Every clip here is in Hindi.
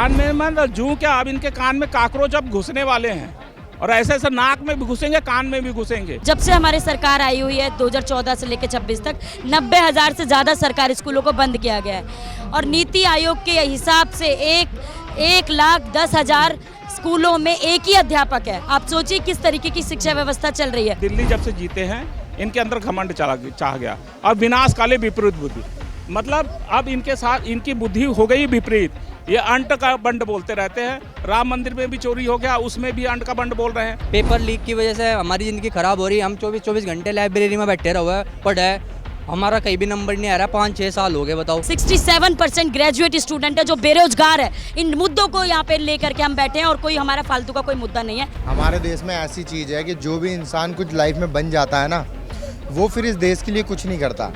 कान में मतलब जूं क्या, अब इनके कान में काकरोच अब घुसने वाले हैं और ऐसे ऐसे नाक में भी घुसेंगे, कान में भी घुसेंगे। जब से हमारी सरकार आई हुई है 2014 से लेकर 26 तक 90,000 से ज़्यादा सरकारी स्कूलों को बंद किया गया है और नीति आयोग के हिसाब से 1,10,000 स्कूलों में एक ही अध्यापक है। आप सोचिए किस तरीके की शिक्षा व्यवस्था चल रही है। दिल्ली जब से जीते हैं इनके अंदर घमंड चाह गया और विनाश काले विपरीत बुद्धि, मतलब अब इनके साथ इनकी बुद्धि हो गई विपरीत। ये अंट का बंड बोलते रहते हैं। राम मंदिर में भी चोरी हो गया, उसमें भी अंट का बंड बोल रहे हैं। पेपर लीक की वजह से हमारी ज़िंदगी खराब हो रही है। हम 24-24 घंटे लाइब्रेरी में बैठे रहे पढ़े, हमारा कहीं भी नंबर नहीं आ रहा। 5-6 साल हो गए, बताओ। 67% ग्रेजुएट स्टूडेंट है जो बेरोजगार है। इन मुद्दों को यहाँ पे लेकर के हम बैठे हैं और कोई हमारा फालतू का कोई मुद्दा नहीं है। हमारे देश में ऐसी चीज़ है कि जो भी इंसान कुछ लाइफ में बन जाता है ना, वो फिर इस देश के लिए कुछ नहीं करता,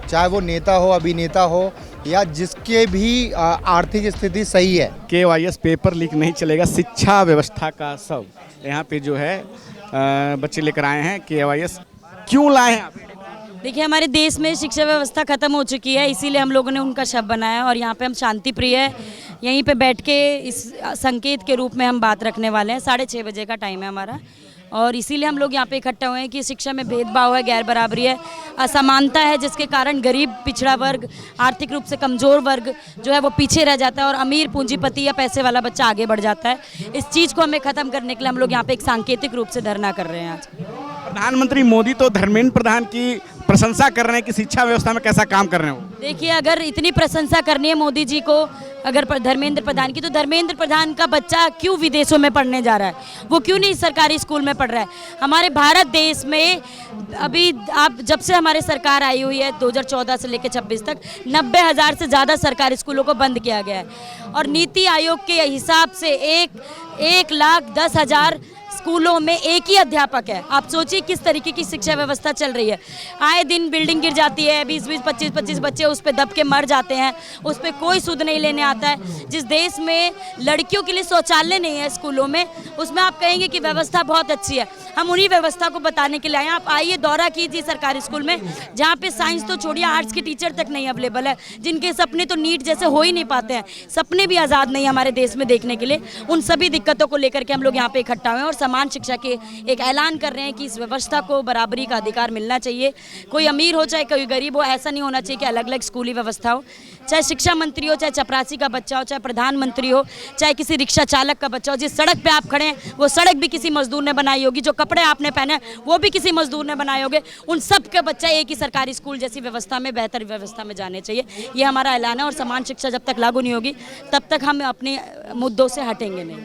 चाहे वो नेता हो, अभिनेता हो या जिसके भी आर्थिक स्थिति सही है। KYS पेपर लीक नहीं चलेगा, शिक्षा व्यवस्था का सब यहाँ पे जो है बच्चे लेकर आए हैं। KYS क्यों लाए हैं आप? देखिए, हमारे देश में शिक्षा व्यवस्था खत्म हो चुकी है, इसीलिए हम लोगों ने उनका शब्द बनाया और यहाँ पे हम शांति प्रिय है, यहीं पे बैठ के इस संकेत के रूप में हम बात रखने वाले हैं। 6:30 बजे का टाइम है हमारा और इसीलिए हम लोग यहाँ पे इकट्ठा हुए हैं कि शिक्षा में भेदभाव है, गैर बराबरी है, असमानता है, जिसके कारण गरीब, पिछड़ा वर्ग, आर्थिक रूप से कमज़ोर वर्ग जो है वो पीछे रह जाता है और अमीर पूंजीपति या पैसे वाला बच्चा आगे बढ़ जाता है। इस चीज़ को हमें ख़त्म करने के लिए हम लोग यहाँ पे एक सांकेतिक रूप से धरना कर रहे हैं आज। प्रधानमंत्री मोदी तो धर्मेंद्र प्रधान की प्रशंसा कर रहे हैं कि शिक्षा व्यवस्था में कैसा काम कर रहे हैं। देखिए, अगर इतनी प्रशंसा करनी है मोदी जी को, अगर धर्मेंद्र प्रधान की, तो धर्मेंद्र प्रधान का बच्चा क्यों विदेशों में पढ़ने जा रहा है? वो क्यों नहीं सरकारी स्कूल में पढ़ रहा है? हमारे भारत देश में अभी आप जब से हमारी सरकार आई हुई है 2014 से लेकर 26 तक 90,000 से ज़्यादा सरकारी स्कूलों को बंद किया गया है और नीति आयोग के हिसाब से 1,10,000 स्कूलों में एक ही अध्यापक है। आप सोचिए किस तरीके की शिक्षा व्यवस्था चल रही है। आए दिन बिल्डिंग गिर जाती है, 20-20, 25-25 बच्चे उस पर दब के मर जाते हैं, उस पर कोई सुध नहीं लेने आता है। जिस देश में लड़कियों के लिए शौचालय नहीं है स्कूलों में, उसमें आप कहेंगे कि व्यवस्था बहुत अच्छी है। हम उन्हीं व्यवस्था को बताने के लिए आए हैं। आप आइए, दौरा कीजिए सरकारी स्कूल में, जहाँ पे साइंस तो छोड़िए, आर्ट्स के टीचर तक नहीं अवेलेबल है, जिनके सपने तो नीट जैसे हो ही नहीं पाते हैं, सपने भी आज़ाद नहीं हमारे देश में देखने के लिए। उन सभी दिक्कतों को लेकर के हम लोग यहाँ पे इकट्ठा हुए हैं और समान शिक्षा के एक ऐलान कर रहे हैं कि इस व्यवस्था को बराबरी का अधिकार मिलना चाहिए। कोई अमीर हो चाहे कोई गरीब हो, ऐसा नहीं होना चाहिए कि अलग अलग स्कूली व्यवस्था हो। चाहे शिक्षा मंत्री हो, चाहे चपरासी का बच्चा हो, चाहे प्रधानमंत्री हो, चाहे किसी रिक्शा चालक का बच्चा हो, जिस सड़क पे आप खड़े हैं वो सड़क भी किसी मजदूर ने बनाई होगी, जो कपड़े आपने पहने वो भी किसी मजदूर ने बनाए होंगे। उन सब के बच्चा एक ही सरकारी स्कूल जैसी व्यवस्था में, बेहतर व्यवस्था में जाने चाहिए। ये हमारा ऐलान है और समान शिक्षा जब तक लागू नहीं होगी तब तक हम अपने मुद्दों से हटेंगे नहीं।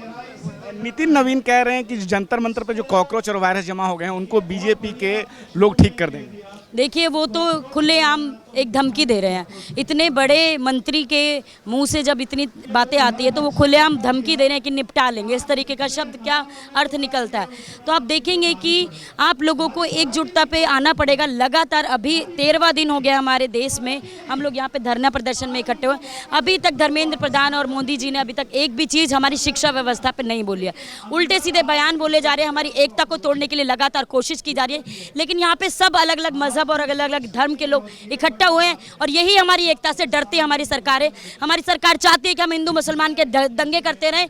नितिन नवीन कह रहे हैं कि जंतर मंतर पे जो कॉकरोच और वायरस जमा हो गए हैं उनको BJP के लोग ठीक कर देंगे। देखिए, वो तो खुलेआम एक धमकी दे रहे हैं। इतने बड़े मंत्री के मुंह से जब इतनी बातें आती है तो वो खुलेआम धमकी दे रहे हैं कि निपटा लेंगे। इस तरीके का शब्द क्या अर्थ निकलता है? तो आप देखेंगे कि आप लोगों को एकजुटता पे आना पड़ेगा। लगातार अभी 13वां दिन हो गया हमारे देश में, हम लोग यहाँ पे धरना प्रदर्शन में इकट्ठे हुए। अभी तक धर्मेंद्र प्रधान और मोदी जी ने अभी तक एक भी चीज़ हमारी शिक्षा व्यवस्था पर नहीं बोली है। उल्टे सीधे बयान बोले जा रहे हैं, हमारी एकता को तोड़ने के लिए लगातार कोशिश की जा रही है। लेकिन यहाँ पे सब अलग अलग मजहब और अलग अलग धर्म के लोग इकट्ठा हुए हैं और यही हमारी एकता से डरती है हमारी सरकार है। हमारी सरकार चाहती है कि हम हिंदू मुसलमान के दंगे करते रहें,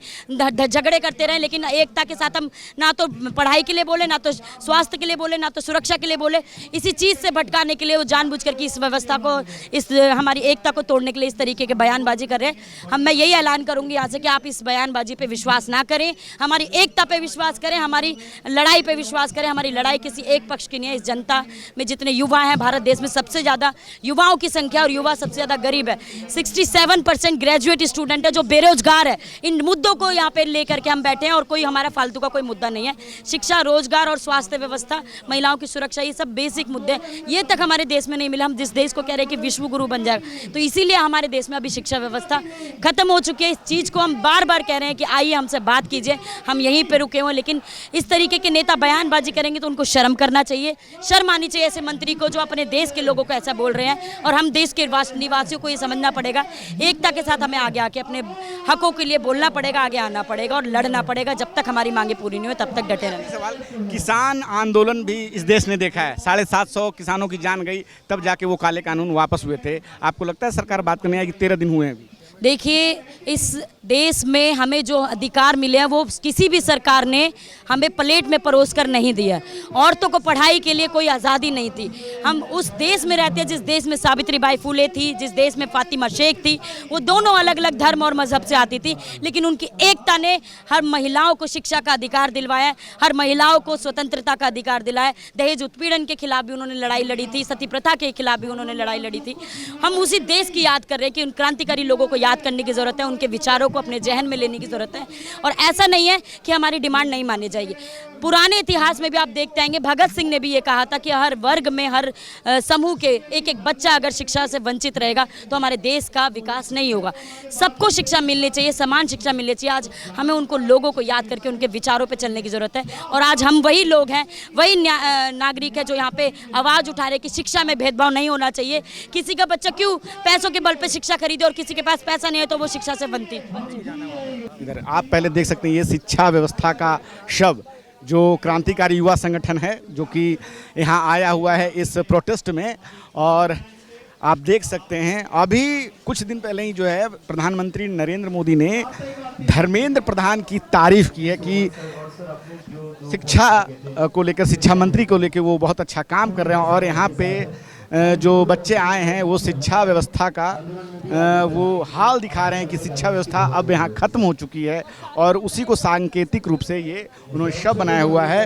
झगड़े करते रहें, लेकिन एकता के साथ हम ना तो पढ़ाई के लिए बोले, ना तो स्वास्थ्य के लिए बोले, ना तो सुरक्षा के लिए बोले। इसी चीज़ से भटकाने के लिए वो जानबूझकर की इस व्यवस्था को, इस हमारी एकता को तोड़ने के लिए इस तरीके के बयानबाजी कर रहे हैं। मैं यही ऐलान करूंगी यहाँ से कि आप इस बयानबाजी पे विश्वास ना करें, हमारी एकता पे विश्वास करें, हमारी लड़ाई पे विश्वास करें। हमारी लड़ाई किसी एक पक्ष की नहीं है। इस जनता में जितने युवा हैं, भारत देश में सबसे ज़्यादा युवाओं की संख्या और युवा सबसे ज़्यादा गरीब है। 67% ग्रेजुएट स्टूडेंट है जो बेरोजगार है। इन मुद्दों को यहाँ पे लेकर के हम बैठे हैं और कोई हमारा फालतू का कोई मुद्दा नहीं है। शिक्षा, रोजगार और स्वास्थ्य व्यवस्था, महिलाओं की सुरक्षा, ये सब बेसिक मुद्दे ये तक हमारे देश में नहीं मिला। हम जिस देश को कह रहे हैं कि विश्व गुरु बन जाएगा, तो इसीलिए हमारे देश में अभी शिक्षा व्यवस्था खत्म हो चुकी है। इस चीज़ को हम बार बार कह रहे हैं कि आइए हमसे बात कीजिए, हम यहीं पर रुके हुए। लेकिन इस तरीके के नेता बयानबाजी करेंगे तो उनको शर्म करना चाहिए, शर्म आनी चाहिए ऐसे मंत्री को जो अपने देश के लोगों को ऐसा बोल रहे हैं। और हम देश के निवासियों को ये समझना पड़ेगा, एकता के साथ हमें आगे आके अपने हकों के लिए बोलना पड़ेगा, आगे आना पड़ेगा और लड़ना पड़ेगा। जब तक हमारी मांगे पूरी नहीं हो तब तक डटे रहें। सवाल, किसान आंदोलन भी इस देश ने देखा है, 750 किसानों की जान गई, तब जाके वो काले कानून वापस हुए थे। आपको लगता है सरकार बात करने आएगी? 13 दिन हुए हैं अभी। देखिए, इस देश में हमें जो अधिकार मिले हैं वो किसी भी सरकार ने हमें प्लेट में परोस कर नहीं दिया। औरतों को पढ़ाई के लिए कोई आज़ादी नहीं थी। हम उस देश में रहते हैं जिस देश में सावित्रीबाई फुले थी, जिस देश में फातिमा शेख थी। वो दोनों अलग अलग धर्म और मजहब से आती थी, लेकिन उनकी एकता ने हर महिलाओं को शिक्षा का अधिकार दिलवाया, हर महिलाओं को स्वतंत्रता का अधिकार दिलाया। दहेज उत्पीड़न के खिलाफ भी उन्होंने लड़ाई लड़ी थी, सती प्रथा के खिलाफ भी उन्होंने लड़ाई लड़ी थी। हम उसी देश की याद कर रहे हैं कि उन क्रांतिकारी लोगों को याद करने की ज़रूरत है, उनके विचारों को अपने जहन में लेने की ज़रूरत है। और ऐसा नहीं है कि हमारी डिमांड नहीं मानी जाएगी। पुराने इतिहास में भी आप देखते आएंगे, भगत सिंह ने भी ये कहा था कि हर वर्ग में, हर समूह के एक एक बच्चा अगर शिक्षा से वंचित रहेगा तो हमारे देश का विकास नहीं होगा। सबको शिक्षा मिलनी चाहिए, समान शिक्षा मिलनी चाहिए। आज हमें उनको लोगों को याद करके उनके विचारों पे चलने की ज़रूरत है। और आज हम वही लोग हैं, वही नागरिक है जो यहाँ पे आवाज़ उठा रहे कि शिक्षा में भेदभाव नहीं होना चाहिए। किसी का बच्चा क्यों पैसों के बल पे शिक्षा खरीदे और किसी के पास पैसा नहीं है तो वो शिक्षा से वंचित। इधर आप पहले देख सकते हैं, ये शिक्षा व्यवस्था का शव जो क्रांतिकारी युवा संगठन है जो कि यहाँ आया हुआ है इस प्रोटेस्ट में। और आप देख सकते हैं अभी कुछ दिन पहले ही जो है प्रधानमंत्री नरेंद्र मोदी ने धर्मेंद्र प्रधान की तारीफ की है कि शिक्षा को लेकर, शिक्षा मंत्री को लेकर वो बहुत अच्छा काम कर रहे हैं। और यहाँ पे जो बच्चे आए हैं वो शिक्षा व्यवस्था का वो हाल दिखा रहे हैं कि शिक्षा व्यवस्था अब यहाँ ख़त्म हो चुकी है। और उसी को सांकेतिक रूप से ये उन्होंने शव बनाया हुआ है।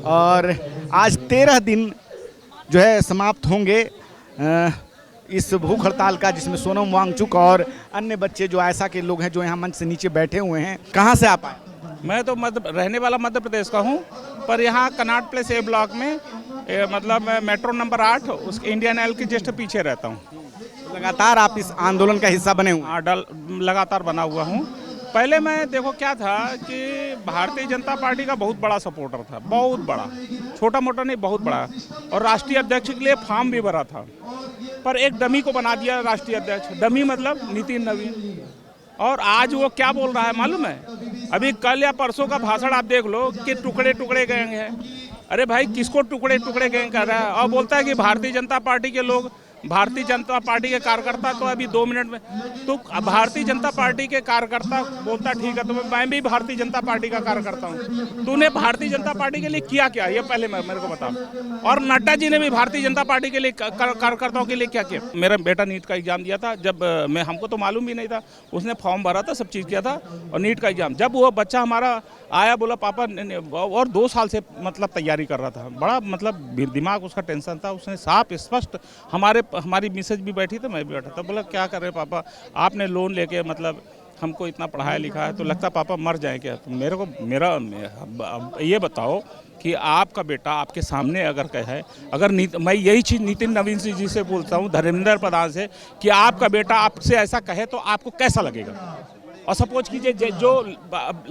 और आज 13 दिन जो है समाप्त होंगे इस भूख हड़ताल का, जिसमें सोनम वांगचुक और अन्य बच्चे जो ऐसा के लोग हैं जो यहाँ मंच से नीचे बैठे हुए हैं। कहाँ से आप आए? मैं तो रहने वाला मध्य प्रदेश का हूँ, पर यहाँ कनाट प्लेस ए ब्लॉक में मतलब मेट्रो नंबर 8 उस इंडियन ऑयल के जस्ट पीछे रहता हूँ। लगातार आप इस आंदोलन का हिस्सा बने हुए? लगातार बना हुआ हूँ। पहले मैं देखो क्या था कि भारतीय जनता पार्टी का बहुत बड़ा सपोर्टर था, बहुत बड़ा, छोटा मोटा नहीं, बहुत बड़ा। और राष्ट्रीय अध्यक्ष के लिए फॉर्म भी भरा था, पर एक डमी को बना दिया राष्ट्रीय अध्यक्ष। डमी मतलब नितिन नवीन। और आज वो क्या बोल रहा है मालूम है? अभी कल या परसों का भाषण आप देख लो कि टुकड़े टुकड़े गैंग है। अरे भाई, किसको टुकड़े टुकड़े गैंग कर रहा है? और बोलता है कि भारतीय जनता पार्टी के लोग, भारतीय जनता पार्टी के कार्यकर्ता। तो अभी 2 मिनट में तो भारतीय जनता पार्टी के कार्यकर्ता बोलता ठीक है, तो मैं भी भारतीय जनता पार्टी का कार्यकर्ता हूँ। तूने भारतीय जनता पार्टी के लिए किया क्या, ये पहले मेरे को बताओ। और नड्डा जी ने भी भारतीय जनता पार्टी के लिए, कार्यकर्ताओं के लिए क्या किया? मेरा बेटा नीट का एग्जाम दिया था, जब हमको तो मालूम भी नहीं था, उसने फॉर्म भरा था, सब चीज़ किया था। और नीट का एग्जाम जब वो बच्चा हमारा आया, बोला पापा, और 2 साल से मतलब तैयारी कर रहा था, बड़ा मतलब दिमाग उसका टेंशन था। उसने साफ स्पष्ट, हमारी मिसेज भी बैठी तो मैं भी बैठा था, बोला क्या कर रहे पापा, आपने लोन लेके मतलब हमको इतना पढ़ाया लिखा है, तो लगता पापा मर जाए क्या? तो मेरा ये बताओ कि आपका बेटा आपके सामने अगर कहे, अगर मैं यही चीज़ नितिन नवीन जी से बोलता हूँ, धर्मेंद्र प्रधान से, कि आपका बेटा आपसे ऐसा कहे तो आपको कैसा लगेगा? और सपोज कीजिए जो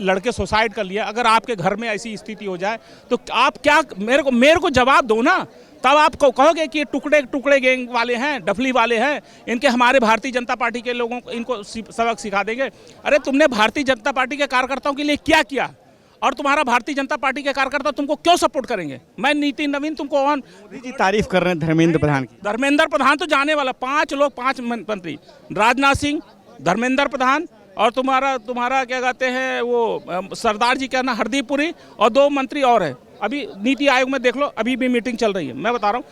लड़के सुसाइड कर लिया, अगर आपके घर में ऐसी स्थिति हो जाए तो आप क्या, मेरे को जवाब दो ना। तब आप कहोगे कि टुकड़े टुकड़े गैंग वाले हैं, डफली वाले हैं, इनके हमारे भारतीय जनता पार्टी के लोगों को इनको सबक सिखा देंगे। अरे तुमने भारतीय जनता पार्टी के कार्यकर्ताओं के लिए क्या किया? और तुम्हारा भारतीय जनता पार्टी के कार्यकर्ता तुमको क्यों सपोर्ट करेंगे? मैं नितिन नवीन तुमको मोदी जी तारीफ कर रहे हैं धर्मेंद्र प्रधान की। धर्मेंद्र प्रधान तो जाने वाला, 5 लोग, 5 मंत्री, राजनाथ सिंह, धर्मेंद्र प्रधान और तुम्हारा क्या कहते हैं वो सरदार जी, क्या ना, हरदीप पुरी, और 2 मंत्री और हैं। अभी नीति आयोग में देख लो, अभी भी मीटिंग चल रही है, मैं बता रहा हूँ।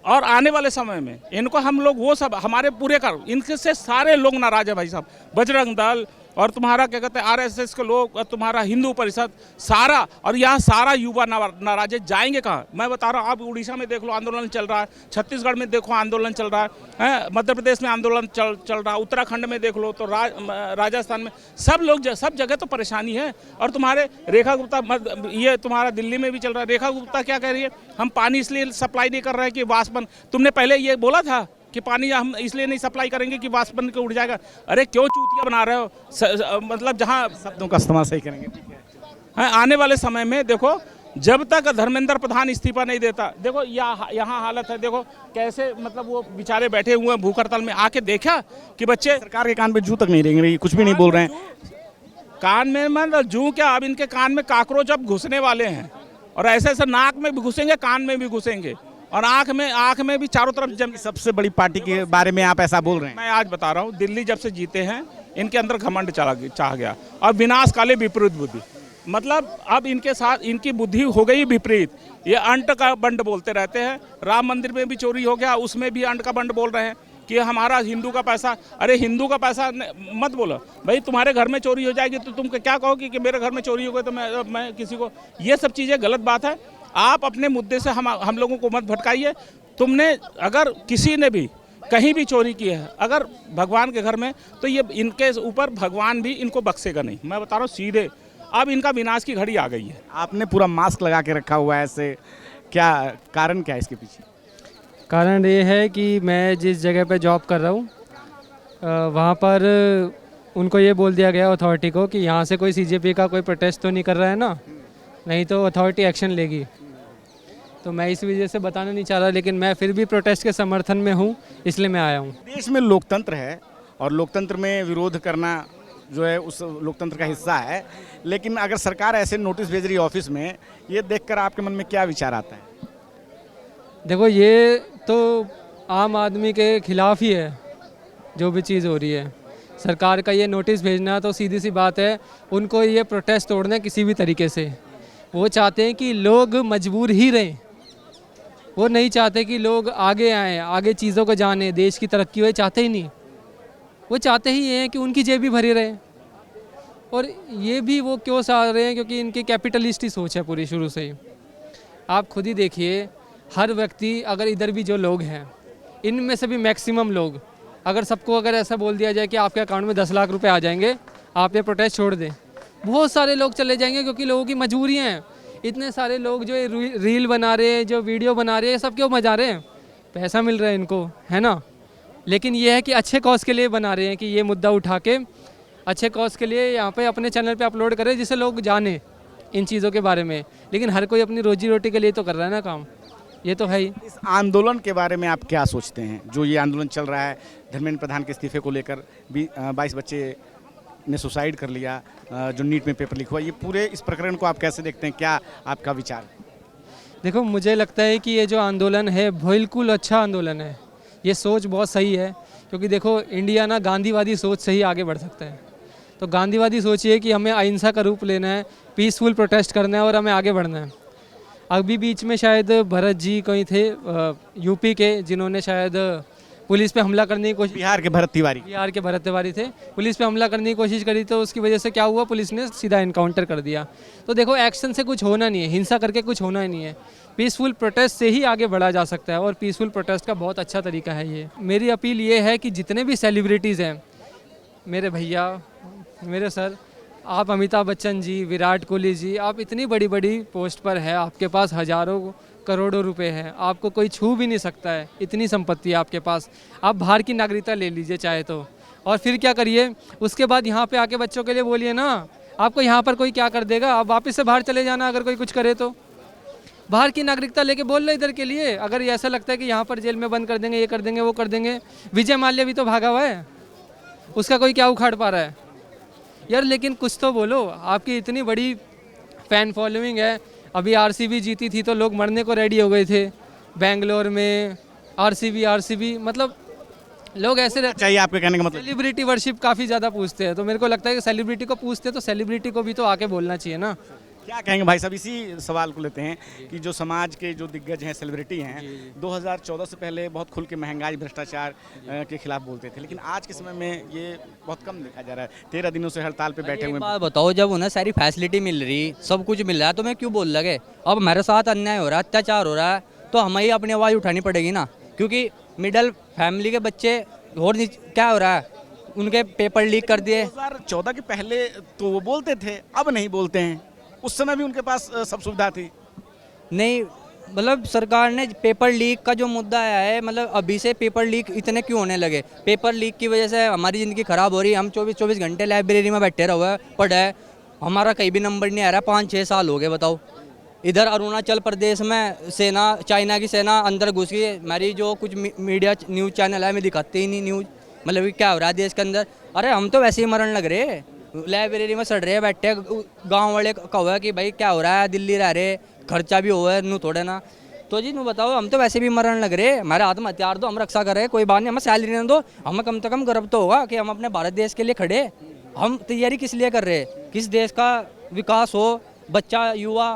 और आने वाले समय में इनको हम लोग वो सब हमारे पूरे इनके से सारे लोग नाराज है भाई साहब। बजरंग दल और तुम्हारा क्या कहते हैं आरएसएस के लोग और तुम्हारा हिंदू परिषद सारा, और यहाँ सारा युवा नाराज है। जाएंगे कहाँ? मैं बता रहा हूँ, आप उड़ीसा में देख लो आंदोलन चल रहा है, छत्तीसगढ़ में देखो आंदोलन चल रहा है, मध्य प्रदेश में आंदोलन चल रहा है, उत्तराखंड में देख लो, तो राजस्थान में, सब जगह तो परेशानी है। और तुम्हारे रेखा गुप्ता, ये तुम्हारा दिल्ली में भी चल रहा है। रेखा गुप्ता क्या कह रही है? हम पानी इसलिए सप्लाई नहीं कर रहे हैं कि वाष्पन, तुमने पहले ये बोला था कि पानी हम इसलिए नहीं सप्लाई करेंगे कि वाष्पन के उड़ जाएगा। अरे क्यों चूतिया बना रहे हो? मतलब जहाँ शब्दों का इस्तेमाल सही करेंगे, ठीक है। आने वाले समय में देखो, जब तक धर्मेंद्र प्रधान इस्तीफा नहीं देता, देखो यहाँ हालत है, देखो कैसे मतलब वो बेचारे बैठे हुए हैं भूख हड़ताल में। आके देखा कि बच्चे सरकार के कान पे जू तक नहीं रहेंगे, कुछ भी नहीं बोल रहे हैं। कान में मतलब जू क्या, अब इनके कान में काकरोच अब घुसने वाले हैं, और ऐसे नाक में भी घुसेंगे, कान में भी घुसेंगे। और आंख में भी चारों तरफ जम। सबसे बड़ी पार्टी के बारे में आप ऐसा बोल रहे हैं? मैं आज बता रहा हूँ, दिल्ली जब से जीते हैं इनके अंदर घमंड चाह गया और विनाश काले विपरीत बुद्धि। मतलब अब इनके साथ इनकी बुद्धि हो गई विपरीत। ये अंट का बंड बोलते रहते हैं। राम मंदिर में भी चोरी हो गया, उसमें भी अंट का बंड बोल रहे हैं कि हमारा हिंदू का पैसा। अरे हिंदू का पैसा मत बोलो भाई, तुम्हारे घर में चोरी हो जाएगी तो तुम क्या कहोगे कि मेरे घर में चोरी हो गई तो मैं किसी को। ये सब चीज़ें गलत बात है। आप अपने मुद्दे से हम लोगों को मत भटकाइए। तुमने अगर किसी ने भी कहीं भी चोरी की है अगर भगवान के घर में, तो ये इनके ऊपर भगवान भी इनको बख्शेगा नहीं। मैं बता रहा हूँ सीधे, अब इनका विनाश की घड़ी आ गई है। आपने पूरा मास्क लगा के रखा हुआ है, ऐसे क्या कारण क्या है इसके पीछे? कारण ये है कि मैं जिस जगह पे जॉब कर रहा हूँ वहाँ पर उनको ये बोल दिया गया अथॉरिटी को कि यहाँ से कोई सीजेपी का कोई प्रोटेस्ट तो नहीं कर रहा है ना, नहीं तो अथॉरिटी एक्शन लेगी। तो मैं इस वजह से बताना नहीं चाह रहा, लेकिन मैं फिर भी प्रोटेस्ट के समर्थन में हूँ, इसलिए मैं आया हूँ। देश में लोकतंत्र है और लोकतंत्र में विरोध करना जो है उस लोकतंत्र का हिस्सा है, लेकिन अगर सरकार ऐसे नोटिस भेज रही है ऑफिस में, ये देखकर आपके मन में क्या विचार आता है? देखो, ये तो आम आदमी के खिलाफ ही है जो भी चीज़ हो रही है। सरकार का ये नोटिस भेजना तो सीधी सी बात है, उनको ये प्रोटेस्ट तोड़ना है किसी भी तरीके से। वो चाहते हैं कि लोग मजबूर ही रहें, वो नहीं चाहते कि लोग आगे आएँ, आगे चीज़ों को जाने, देश की तरक्की हो, चाहते ही नहीं। वो चाहते ही ये हैं कि उनकी जेब भी भरी रहे। और ये भी वो क्यों चाह रहे हैं? क्योंकि इनकी कैपिटलिस्ट ही सोच है पूरी शुरू से ही। आप खुद ही देखिए, हर व्यक्ति, अगर इधर भी जो लोग हैं इनमें से भी मैक्सिमम लोग, अगर सबको अगर ऐसा बोल दिया जाए कि आपके अकाउंट में 10 लाख रुपए आ जाएंगे, आप ये प्रोटेस्ट छोड़ दें, बहुत सारे लोग चले जाएंगे, क्योंकि लोगों की मजबूरियाँ हैं। इतने सारे लोग जो रील बना रहे हैं, जो वीडियो बना रहे हैं, सब क्यों मजा रहे हैं? पैसा मिल रहा है इनको, है ना। लेकिन ये है कि अच्छे कॉज के लिए बना रहे हैं कि ये मुद्दा उठा के अच्छे कॉज के लिए यहाँ पे अपने चैनल पे अपलोड करें, जिससे लोग जाने इन चीज़ों के बारे में। लेकिन हर कोई अपनी रोजी रोटी के लिए तो कर रहा है ना काम, ये तो है ही। इस आंदोलन के बारे में आप क्या सोचते हैं? जो ये आंदोलन चल रहा है धर्मेंद्र प्रधान के इस्तीफे को लेकर, 22 बच्चे ने सुसाइड कर लिया, जो नीट में पेपर लीक हुआ, ये पूरे इस प्रकरण को आप कैसे देखते हैं? क्या आपका विचार? देखो, मुझे लगता है कि ये जो आंदोलन है बिल्कुल अच्छा आंदोलन है। ये सोच बहुत सही है, क्योंकि देखो इंडिया ना गांधीवादी सोच से ही आगे बढ़ सकता है। तो गांधीवादी सोच ये कि हमें अहिंसा का रूप लेना है, पीसफुल प्रोटेस्ट करना है और हमें आगे बढ़ना है। अभी बीच में शायद भरत जी कोई थे यूपी के, जिन्होंने शायद पुलिस पे हमला करने की कोशिश, बिहार के भरत तिवारी थे, पुलिस पे हमला करने की कोशिश करी, तो उसकी वजह से क्या हुआ, पुलिस ने सीधा इनकाउंटर कर दिया। तो देखो, एक्शन से कुछ होना नहीं है, हिंसा करके कुछ होना ही नहीं है। पीसफुल प्रोटेस्ट से ही आगे बढ़ा जा सकता है, और पीसफुल प्रोटेस्ट का बहुत अच्छा तरीका है ये। मेरी अपील ये है कि जितने भी सेलिब्रिटीज़ हैं, मेरे भैया, मेरे सर, आप अमिताभ बच्चन जी, विराट कोहली जी, आप इतनी बड़ी बड़ी पोस्ट पर है, आपके पास हज़ारों करोड़ों रुपए हैं, आपको कोई छू भी नहीं सकता है, इतनी संपत्ति है आपके पास। आप बाहर की नागरिकता ले लीजिए चाहे तो, और फिर क्या करिए, उसके बाद यहाँ पे आके बच्चों के लिए बोलिए ना, आपको यहाँ पर कोई क्या कर देगा? आप वापस से बाहर चले जाना, अगर कोई कुछ करे तो। बाहर की नागरिकता लेके बोल लो इधर के लिए। अगर ये ऐसा लगता है कि यहाँ पर जेल में बंद कर देंगे, ये कर देंगे, वो कर देंगे। विजय माल्या भी तो भागा हुआ है, उसका कोई क्या उखाड़ पा रहा है यार? लेकिन कुछ तो बोलो, आपकी इतनी बड़ी फ़ैन फॉलोइंग है। अभी आरसीबी जीती थी तो लोग मरने को रेडी हो गए थे बेंगलोर में, आरसीबी, मतलब लोग ऐसे चाहिए। आपके कहने का मतलब सेलिब्रिटी वर्शिप काफ़ी ज़्यादा पूछते हैं। तो मेरे को लगता है कि सेलिब्रिटी को पूछते हैं तो सेलिब्रिटी को भी तो आके बोलना चाहिए ना। क्या कहेंगे भाई साहब? इसी सवाल को लेते हैं कि जो समाज के जो दिग्गज हैं, सेलिब्रिटी हैं, 2014 से पहले बहुत खुल के महंगाई, भ्रष्टाचार के खिलाफ बोलते थे, लेकिन आज के समय में ये बहुत कम देखा जा रहा है। 13 दिनों से हड़ताल पे बैठे हुए। बात बताओ, जब उन्हें सारी फैसिलिटी मिल रही, सब कुछ मिल रहा है, तो मैं क्यों बोल लगे? अब हमारे साथ अन्याय हो रहा है, अत्याचार हो रहा है, तो हमें ही अपनी आवाज़ उठानी पड़ेगी ना। क्योंकि मिडिल फैमिली के बच्चे, और क्या हो रहा है, उनके पेपर लीक कर दिए। 2014 के पहले तो वो बोलते थे, अब नहीं बोलते हैं। उस समय भी उनके पास सब सुविधा थी। नहीं, मतलब सरकार ने पेपर लीक का जो मुद्दा आया है, मतलब अभी से पेपर लीक इतने क्यों होने लगे? पेपर लीक की वजह से हमारी ज़िंदगी ख़राब हो रही है। हम 24 घंटे लाइब्रेरी में बैठे रहो, पढ़े, हमारा कहीं भी नंबर नहीं आ रहा। 5-6 साल हो गए, बताओ। इधर अरुणाचल प्रदेश में सेना, चाइना की सेना अंदर घुस गई। हमारी जो कुछ मीडिया न्यूज़ चैनल है, मैं दिखाते ही नहीं न्यूज़, मतलब कि क्या हो रहा है देश के अंदर। अरे हम तो वैसे ही मरण लग रहे, लाइब्रेरी में सड़ रहे बैठे। गांव वाले कहो कि भाई क्या हो रहा है, दिल्ली रह रहे, खर्चा भी हो है नू थोड़े ना। तो जी मैं बताओ, हम तो वैसे भी मरण लग रहे, हमारे हाथ में हथियार दो, हम रक्षा कर रहे, कोई बात नहीं, हमें सैलरी न दो, हमें कम से कम गर्व तो होगा कि हम अपने भारत देश के लिए खड़े। हम तैयारी किस लिए कर रहे हैं? किस देश का विकास हो, बच्चा युवा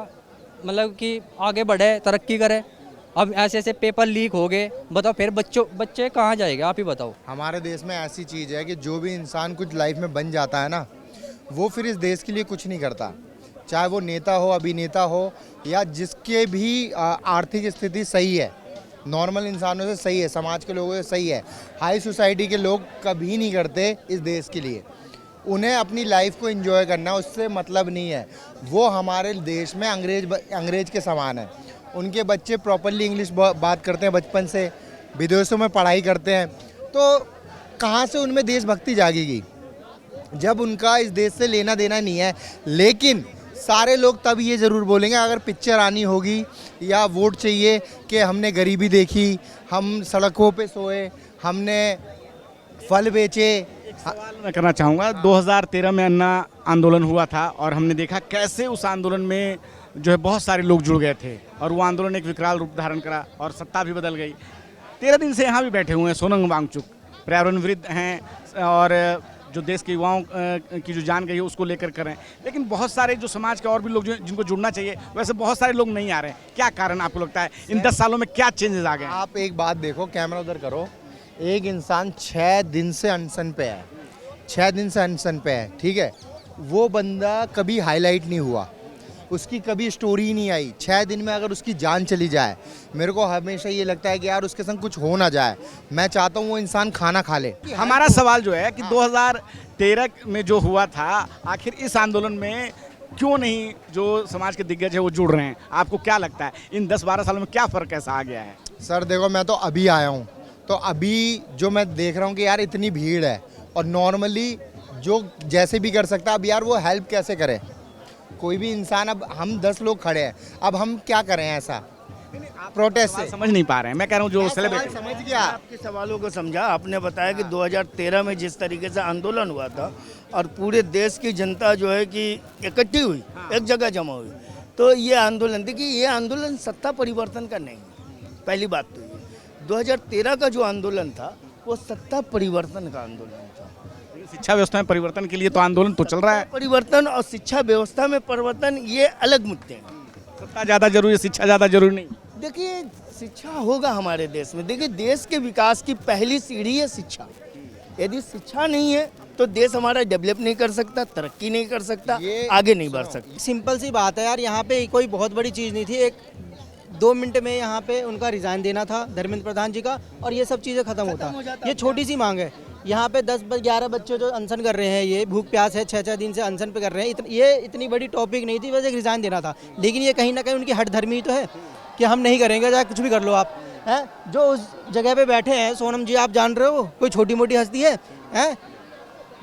मतलब कि आगे बढ़े, तरक्की करे। अब ऐसे ऐसे पेपर लीक हो गए, बताओ फिर बच्चे कहाँ जाएंगे? आप ही बताओ। हमारे देश में ऐसी चीज़ है कि जो भी इंसान कुछ लाइफ में बन जाता है ना, वो फिर इस देश के लिए कुछ नहीं करता। चाहे वो नेता हो, अभिनेता हो, या जिसके भी आर्थिक स्थिति सही है, नॉर्मल इंसानों से सही है, समाज के लोगों से सही है, हाई सोसाइटी के लोग कभी नहीं करते इस देश के लिए। उन्हें अपनी लाइफ को एंजॉय करना, उससे मतलब नहीं है। वो हमारे देश में अंग्रेज के समान है। उनके बच्चे प्रॉपरली इंग्लिश बात करते हैं बचपन से, विदेशों में पढ़ाई करते हैं, तो कहाँ से उनमें देशभक्ति जागेगी जब उनका इस देश से लेना देना नहीं है। लेकिन सारे लोग तब ये ज़रूर बोलेंगे अगर पिक्चर आनी होगी या वोट चाहिए कि हमने गरीबी देखी, हम सड़कों पे सोए, हमने फल बेचे। सवाल मैं करना चाहूँगा, 2013 में अन्ना आंदोलन हुआ था और हमने देखा कैसे उस आंदोलन में जो है बहुत सारे लोग जुड़ गए थे और वो आंदोलन एक विकराल रूप धारण करा और सत्ता भी बदल गई। 13 दिन से यहाँ भी बैठे हुए हैं सोनम वांगचुक, पर्यावरणविद हैं और जो देश के युवाओं की जो जान गई है उसको लेकर कर रहे हैं। लेकिन बहुत सारे जो समाज के और भी लोग जिनको जुड़ना चाहिए, वैसे बहुत सारे लोग नहीं आ रहे हैं। क्या कारण आपको लगता है इन 10 सालों में क्या चेंजेस आ गए? आप एक बात देखो, कैमरा उधर करो, एक इंसान 6 दिन से अनशन पे है, 6 दिन से अनशन पे है, ठीक है। वो बंदा कभी हाईलाइट नहीं हुआ, उसकी कभी स्टोरी नहीं आई। 6 दिन में अगर उसकी जान चली जाए, मेरे को हमेशा ये लगता है कि यार उसके संग कुछ हो ना जाए। मैं चाहता हूँ वो इंसान खाना खा ले। हमारा सवाल जो है कि 2013 में जो हुआ था, आखिर इस आंदोलन में क्यों नहीं जो समाज के दिग्गज है वो जुड़ रहे हैं? आपको क्या लगता है इन 10-12 सालों में क्या फ़र्क ऐसा आ गया है? सर देखो, मैं तो अभी आया हूँ, तो अभी जो मैं देख रहा हूँ कि यार इतनी भीड़ है और नॉर्मली जो जैसे भी कर सकता है, अब यार वो हेल्प कैसे करे कोई भी इंसान। अब हम 10 लोग खड़े हैं, अब हम क्या करें ऐसा प्रोटेस्ट से? समझ नहीं पा रहे हैं। मैं कह रहा हूँ जो सेलिब्रिटी समझ गया आपके सवालों को समझा। आपने बताया कि 2013 में जिस तरीके से आंदोलन हुआ था और पूरे देश की जनता जो है कि इकट्ठी हुई, एक जगह जमा हुई, तो ये आंदोलन, देखिए ये आंदोलन सत्ता परिवर्तन का नहीं है। पहली बात तो ये 2013 का जो आंदोलन था वो सत्ता परिवर्तन का आंदोलन था। शिक्षा व्यवस्था में परिवर्तन के लिए तो आंदोलन तो चल रहा है। परिवर्तन और शिक्षा व्यवस्था में परिवर्तन ये अलग मुद्दे हैं। सत्ता ज़्यादा जरूरी है, शिक्षा ज़्यादा जरूरी नहीं। देखिए शिक्षा होगा हमारे देश में, देखिए देश के विकास की पहली सीढ़ी है शिक्षा। यदि शिक्षा नहीं है तो देश हमारा डेवलप नहीं कर सकता, तरक्की नहीं कर सकता, आगे नहीं बढ़ सकता। सिंपल सी बात है यार, यहाँ पे कोई बहुत बड़ी चीज़ नहीं थी। 1-2 मिनट में यहाँ पे उनका रिज़ाइन देना था धर्मेंद्र प्रधान जी का और ये सब चीज़ें ख़त्म होता। ये छोटी सी मांग है। यहाँ पे 10-11 बच्चे जो अनशन कर रहे हैं, ये भूख प्यास है, 6-6 दिन से अनशन पे कर रहे हैं, ये इतनी बड़ी टॉपिक नहीं थी, बस एक रिज़ाइन देना था। लेकिन ये कहीं ना कहीं उनकी हट धर्मी तो है कि हम नहीं करेंगे, चाहे कुछ भी कर लो आप, हैं। जो उस जगह पे बैठे हैं, सोनम जी आप जान रहे हो, कोई छोटी मोटी हस्ती है, हैं।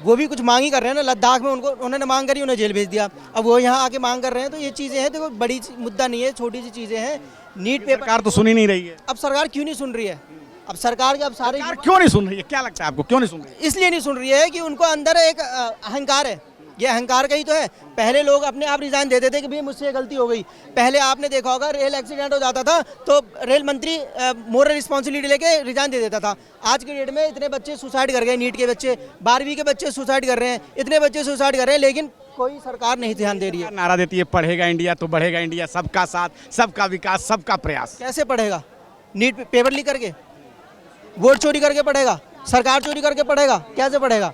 वो भी कुछ मांग ही कर रहे हैं ना। लद्दाख में उन्होंने मांग करी, उन्हें जेल भेज दिया, अब वो यहाँ आके मांग कर रहे हैं। तो ये चीज़ें हैं, देखो बड़ी मुद्दा नहीं है, छोटी सी चीज़ें हैं। नीट पेपर सरकार तो सुन ही नहीं रही है। अब सरकार क्यों नहीं सुन रही है? अब सरकार के अब सारे क्यों नहीं सुन रही है? क्या लगता है आपको क्यों नहीं सुन रही है? इसलिए नहीं सुन रही है कि उनको अंदर एक अहंकार है। ये अहंकार का ही तो है। पहले लोग अपने आप रिजाइन देते थे कि भाई मुझसे ये गलती हो गई। पहले आपने देखा होगा, रेल एक्सीडेंट हो जाता था तो रेल मंत्री मोरल रिस्पॉन्सिबिलिटी लेके रिजाइन दे देता था। आज के डेट में इतने बच्चे सुसाइड कर गए, नीट के बच्चे, 12वीं के बच्चे सुसाइड कर रहे हैं, इतने बच्चे सुसाइड कर रहे हैं, लेकिन कोई सरकार नहीं ध्यान दे रही है। नारा देती है पढ़ेगा इंडिया तो बढ़ेगा इंडिया, सबका साथ, सबका विकास, सबका प्रयास। कैसे पढ़ेगा? नीट पेपर लीक करके, वोट चोरी करके पढ़ेगा, सरकार चोरी करके पढ़ेगा, कैसे पढ़ेगा?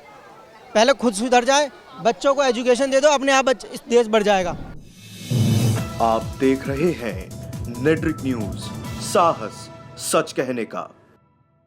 पहले खुद सुधर जाए, बच्चों को एजुकेशन दे दो, अपने आप इस देश बढ़ जाएगा। आप देख रहे हैं नेट्रिक न्यूज, साहस सच कहने का।